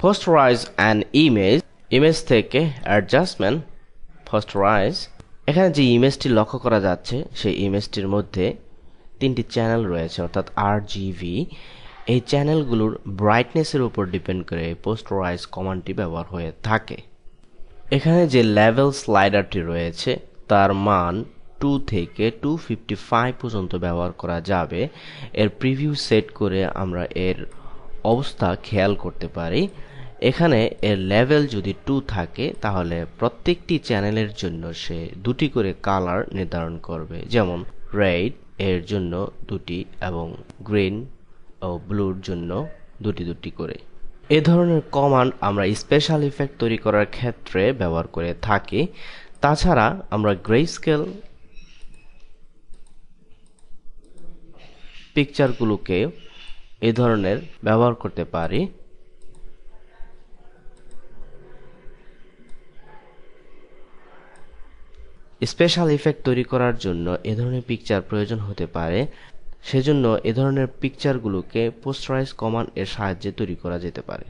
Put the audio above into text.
পোস্টারাইজ an image থেকে adjustment পোস্টারাইজ। এখানে যে ইমেজটি লক্ষ্য করা যাচ্ছে সেই ইমেজটির মধ্যে তিনটি চ্যানেল রয়েছে অর্থাৎ RGB। এই চ্যানেলগুলোর ব্রাইটনেসের উপর ডিপেন্ড করে পোস্টারাইজ কমান্ডটি ব্যবহার হয়ে থাকে। এখানে যে লেভেল স্লাইডারটি রয়েছে তার মান 2 থেকে 255 পর্যন্ত ব্যবহার করা যাবে। এর প্রিভিউ সেট করে আমরা এর অবস্থা খেয়াল করতে পারি। এখানে এর লেভেল যদি 2 থাকে তাহলে প্রত্যেকটি চ্যানেলের জন্য সে দুটি করে কালার নির্ধারণ করবে, যেমন রেড এর জন্য দুটি এবং গ্রিন ও ব্লুর জন্য দুটি করে। এ ধরনের কমান্ড আমরা স্পেশাল ইফেক্ট তৈরি করার ক্ষেত্রে ব্যবহার করে থাকি। তাছাড়া আমরা গ্রেস্কেল পিকচারগুলোকে এ ধরনের ব্যবহার করতে পারি। স্পেশাল ইফেক্ট তৈরি করার জন্য এ ধরনের পিকচার প্রয়োজন হতে পারে, সেজন্য এ ধরনের পিকচারগুলোকে পোস্টারাইজ কমান্ড এর সাহায্যে তৈরি করা যেতে পারে।